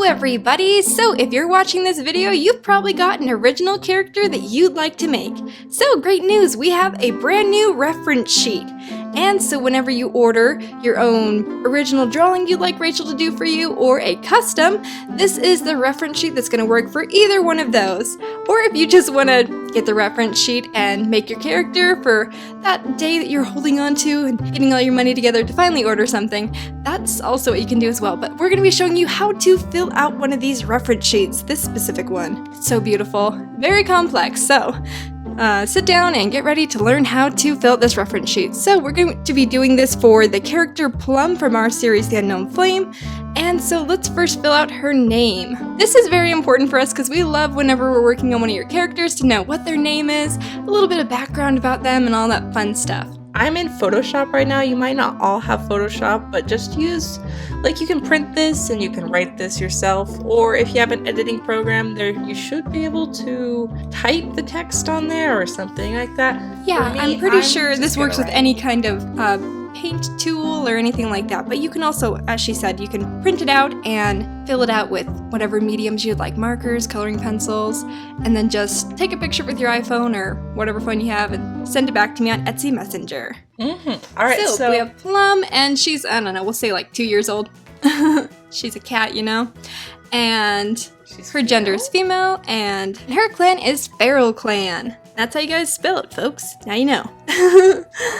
everybody! So if you're watching this video, you've probably got an original character that you'd like to make. So great news, we have a brand new reference sheet. And so whenever you order your own original drawing you'd like Rachel to do for you, or a custom, this is the reference sheet that's going to work for either one of those. Or if you just want to get the reference sheet and make your character for that day that you're holding on to and getting all your money together to finally order something, that's also what you can do as well. But we're going to be showing you how to fill out one of these reference sheets, this specific one. It's so beautiful, very complex, so sit down and get ready to learn how to fill out this reference sheet. So we're going to be doing this for the character Plum from our series The Unknown Flame, and so let's first fill out her name. This is very important for us because we love whenever we're working on one of your characters to know what their name is, a little bit of background about them, and all that fun stuff. I'm in Photoshop right now. You might not all have Photoshop, but just use, like, you can print this and you can write this yourself, or if you have an editing program there, you should be able to type the text on there or something like that. Yeah, I'm pretty sure this works with any kind of paint tool or anything like that, but you can also, as she said, you can print it out and fill it out with whatever mediums you'd like, markers, coloring pencils, and then just take a picture with your iPhone or whatever phone you have and send it back to me on Etsy Messenger. Alright, so we have Plum, and she's, I don't know, we'll say like 2 years old. She's a cat, you know, and her gender is female, and her clan is Feral Clan. That's how you guys spell it, folks. Now you know.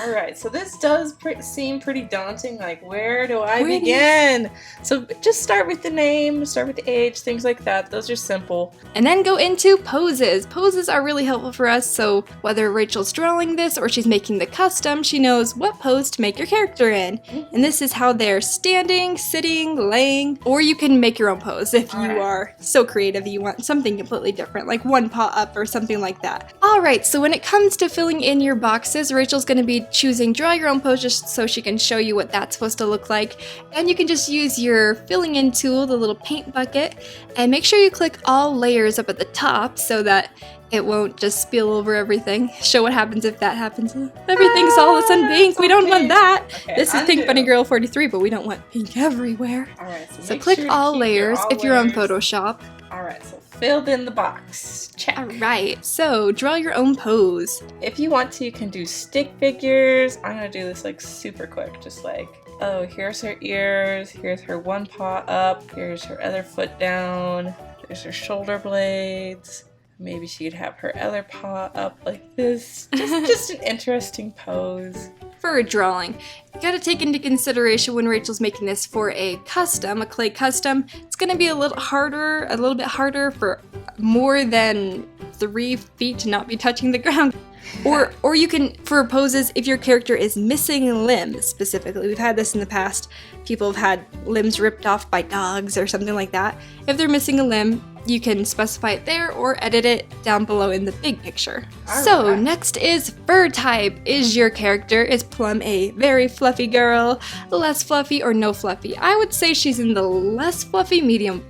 Alright, so this does seem pretty daunting. Like, where do I begin? So just start with the name, start with the age, things like that. Those are simple. And then go into poses. Poses are really helpful for us, so whether Rachel's drawing this or she's making the custom, she knows what pose to make your character in. And this is how they're standing, sitting, laying, or you can make your own pose if you are so creative you want something completely different, like one paw up or something like that. Alright, so when it comes to filling in your boxes, Rachel's going to be choosing draw your own pose just so she can show you what that's supposed to look like. And you can just use your filling in tool, the little paint bucket, and make sure you click all layers up at the top so that it won't just spill over everything. Show what happens if that happens. Everything's all of a sudden pink. We don't want that. Okay, this is Pink Bunny Girl 43, but we don't want pink everywhere. Alright, so click all layers if you're on Photoshop. Alright, so filled in the box. Check. Alright, so draw your own pose. If you want to, you can do stick figures. I'm gonna do this like super quick, just like, oh, here's her ears, here's her one paw up, here's her other foot down, there's her shoulder blades. Maybe she'd have her other paw up like this. Just an interesting pose. For a drawing, you gotta take into consideration when Rachel's making this for a custom, a clay custom, it's gonna be a little bit harder for more than 3 feet to not be touching the ground. Or you can, for poses, if your character is missing limbs specifically, we've had this in the past, people have had limbs ripped off by dogs or something like that. If they're missing a limb, you can specify it there or edit it down below in the big picture. So next is fur type. Is your character, is Plum a very fluffy girl, less fluffy, or no fluffy? I would say she's in the less fluffy, medium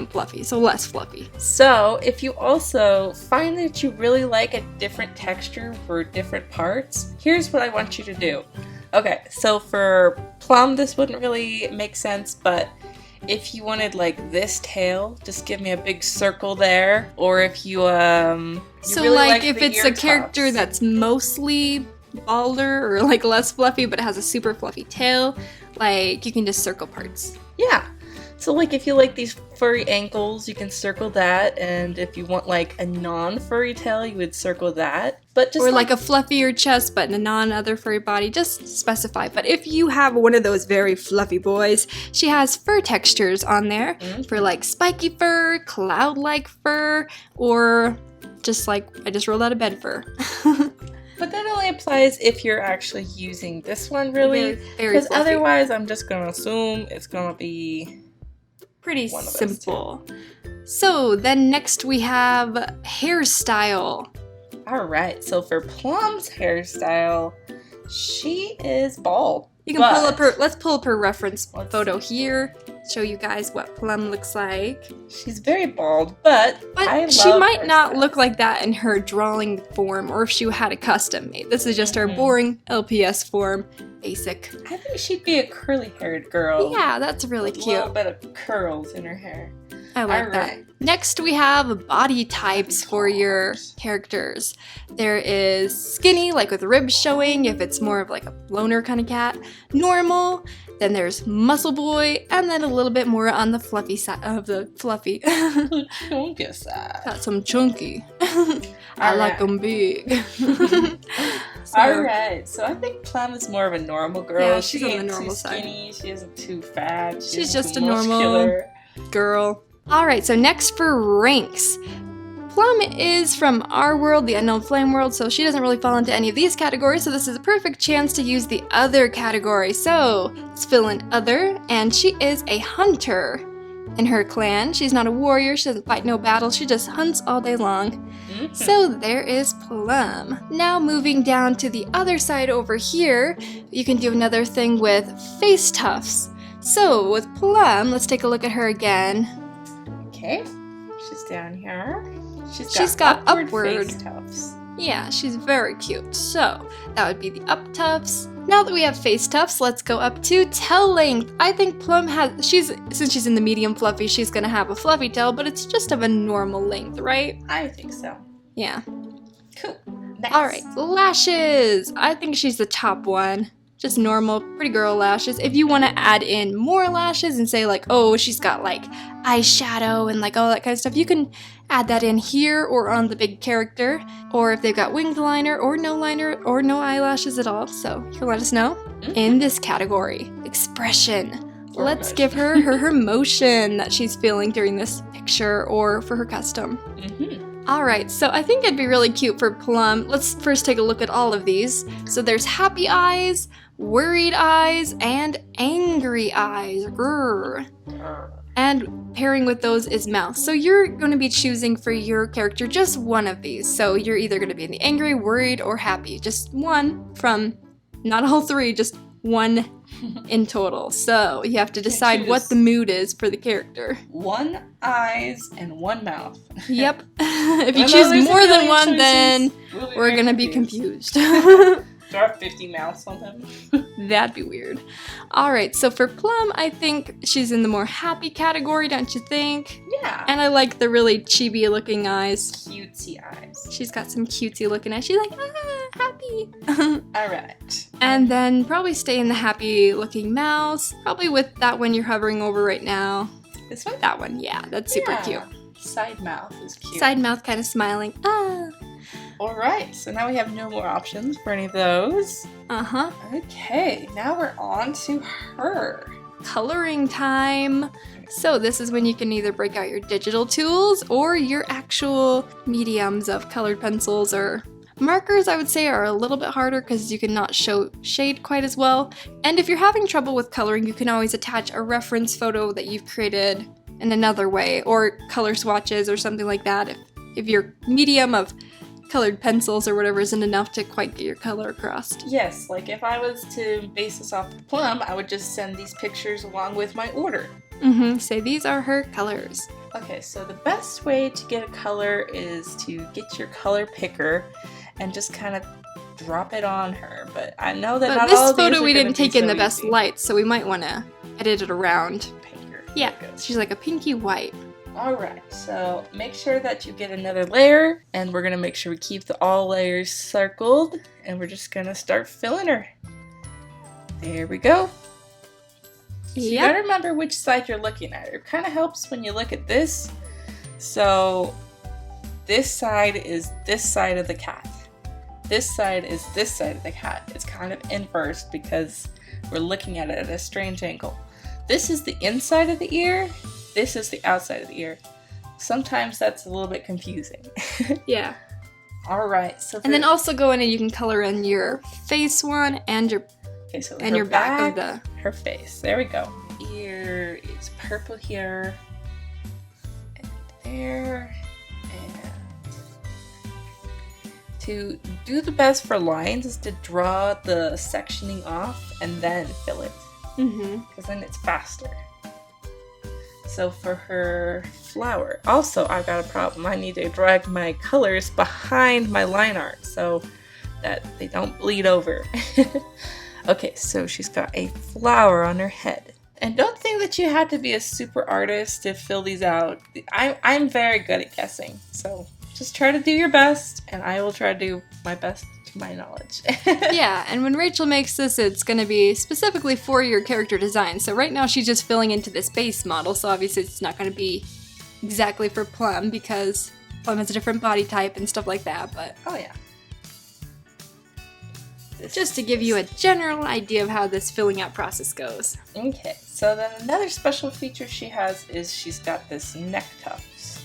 fluffy, so less fluffy. So if you also find that you really like a different texture for different parts, here's what I want you to do. Okay, so for Plum this wouldn't really make sense, but if you wanted like this tail, just give me a big circle there. Or if you so really like if it's a character that's mostly balder or like less fluffy but it has a super fluffy tail, like you can just circle parts. Yeah. So like if you like these furry ankles, you can circle that, and if you want like a non-furry tail, you would circle that. But just or like a fluffier chest but a non-other furry body, just specify. But if you have one of those very fluffy boys, she has fur textures on there for like spiky fur, cloud-like fur, or just like I just rolled out of bed fur. But that only applies if you're actually using this one, really. Because otherwise, I'm just going to assume it's going to be pretty simple. So then next we have hairstyle. Alright, so for Plum's hairstyle, she is bald. You can pull up her, let's pull up her reference photo here, show you guys what Plum looks like. She's very bald, but she might not look like that in her drawing form, or if she had a custom made. This is just her boring LPS form, basic. I think she'd be a curly-haired girl. Yeah, that's really cute. A little bit of curls in her hair. I like All that. right. Next, we have body types for your characters. There is skinny, like with ribs showing, if it's more of like a loner kind of cat. Normal. Then there's muscle boy, and then a little bit more on the fluffy side of the fluffy. The chunky side. Got some chunky. I like them big. All right, so I think Plum is more of a normal girl. Yeah, she's she on the ain't normal too side. skinny. She isn't too fat. She's isn't just too a normal muscular. girl. Alright, so next for ranks. Plum is from our world, the Unknown Flame world, so she doesn't really fall into any of these categories, so this is a perfect chance to use the other category. So, let's fill in other, and she is a hunter. In her clan, she's not a warrior, she doesn't fight no battles, she just hunts all day long. So there is Plum. Now moving down to the other side over here, you can do another thing with face tufts. So with Plum, let's take a look at her again. Okay, she's down here. She's got upward face tufts. Yeah, she's very cute. So that would be the up tufts. Now that we have face tufts, let's go up to tail length. I think Plum since she's in the medium fluffy, she's gonna have a fluffy tail, but it's just of a normal length, right? I think so. Yeah. Cool. Next. Alright, lashes. I think she's the top one. Just normal, pretty girl lashes. If you want to add in more lashes and say like, oh, she's got like eyeshadow and like all that kind of stuff, you can add that in here or on the big character. Or if they've got winged liner or no eyelashes at all. So you can let us know. In this category, expression. Let's give her emotion that she's feeling during this picture or for her custom. Alright, so I think it'd be really cute for Plum. Let's first take a look at all of these. So there's happy eyes, worried eyes, and angry eyes. Grrr. And pairing with those is mouth. So you're going to be choosing for your character just one of these. So you're either going to be in the angry, worried, or happy. Just one from, not all three, just one in total. So you have to decide what the mood is for the character. One eyes and one mouth. Yep. If you choose more than one, then we're gonna be confused. Do I have 50 mouths on them? That'd be weird. Alright, so for Plum, I think she's in the more happy category, don't you think? Yeah. And I like the really chibi looking eyes. Cutesy eyes. She's got some cutesy looking eyes. She's like, happy. Alright. And then probably stay in the happy looking mouth. Probably with that one you're hovering over right now. This one? That one, yeah, that's super cute. Side mouth is cute. Side mouth kind of smiling. Alright, so now we have no more options for any of those. Uh-huh. Okay, now we're on to her. Coloring time. So this is when you can either break out your digital tools or your actual mediums of colored pencils or markers. I would say are a little bit harder because you cannot show shade quite as well. And if you're having trouble with coloring, you can always attach a reference photo that you've created in another way, or color swatches or something like that if your medium of colored pencils or whatever isn't enough to quite get your color across. Yes, like if I was to base this off of Plum, I would just send these pictures along with my order. Say these are her colors. Okay, so the best way to get a color is to get your color picker and just kind of drop it on her. But I know that not this all of these photo are we gonna didn't be take in so the best easy. light, so we might want to edit it around. Picker. Yeah, There it goes. she's like a pinky white. Alright, so make sure that you get another layer, and we're going to make sure we keep all layers circled, and we're just going to start filling her. There we go. So you gotta remember which side you're looking at. It kind of helps when you look at this. So this side is this side of the cat. This side is this side of the cat. It's kind of inversed because we're looking at it at a strange angle. This is the inside of the ear. This is the outside of the ear. Sometimes that's a little bit confusing. Yeah. Alright, so And then also go in and you can color in your face one and your her back of the her face. There we go. Ear is purple here. And there. And to do the best for lines is to draw the sectioning off and then fill it. Because then it's faster. So for her flower, also I've got a problem. I need to drag my colors behind my line art so that they don't bleed over. Okay, so she's got a flower on her head. And don't think that you have to be a super artist to fill these out. I'm very good at guessing, so just try to do your best, and I will try to do my best to my knowledge. Yeah, and when Rachel makes this, it's going to be specifically for your character design. So right now she's just filling into this base model, so obviously it's not going to be exactly for Plum because Plum has a different body type and stuff like that, but Oh yeah. just to give you a general idea of how this filling out process goes. Okay, so then another special feature she has is she's got this neck tufts.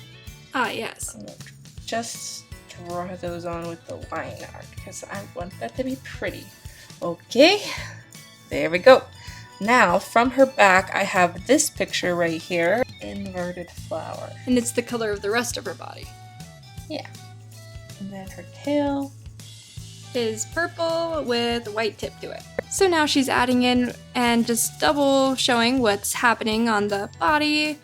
Ah, yes. I'm gonna just draw those on with the line art because I want that to be pretty. Okay, there we go. Now, from her back, I have this picture right here, inverted flower. And it's the color of the rest of her body. Yeah. And then her tail. Is purple with a white tip to it. So now she's adding in and just double showing what's happening on the body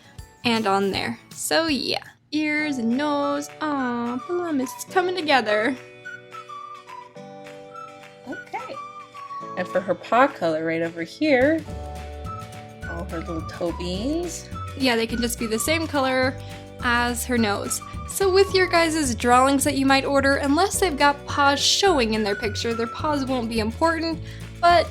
and on there. So yeah, ears and nose. Aw, Plum is coming together. Okay. And for her paw color right over here, all her little toe beans. Yeah, they can just be the same color as her nose. So with your guys' drawings that you might order, unless they've got paws showing in their picture, their paws won't be important, but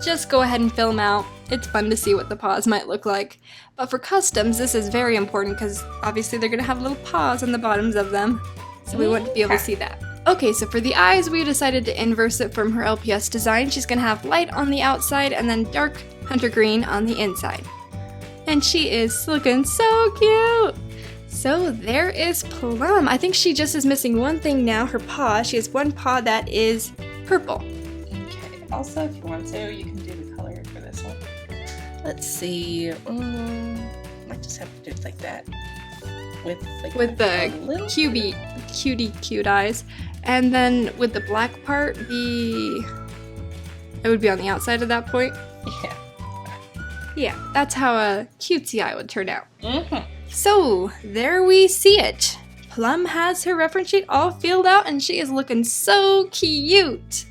just go ahead and fill them out. It's fun to see what the paws might look like. But for customs, this is very important because obviously they're going to have little paws on the bottoms of them, so we want to be able to see that. Okay, so for the eyes, we decided to inverse it from her LPS design. She's going to have light on the outside and then dark hunter green on the inside. And she is looking so cute! So there is Plum. I think she just is missing one thing now, her paw. She has one paw that is purple. Okay, also if you want to, you can do the color for this one. Let's see, might just have to do it like that. With the cutie cute eyes. And then with the black part, it would be on the outside at that point. Yeah. Yeah, that's how a cutesy eye would turn out. Mm-hmm. So, there we see it. Plum has her reference sheet all filled out and she is looking so cute.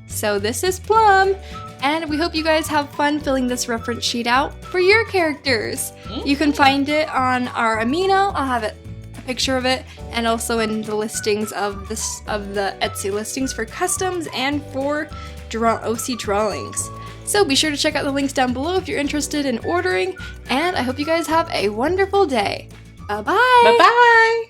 So this is Plum, and we hope you guys have fun filling this reference sheet out for your characters. Mm-hmm. You can find it on our Amino. I'll have a picture of it, and also in the listings of the Etsy listings for customs and for OC drawings. So be sure to check out the links down below if you're interested in ordering, and I hope you guys have a wonderful day. Bye-bye! Bye-bye!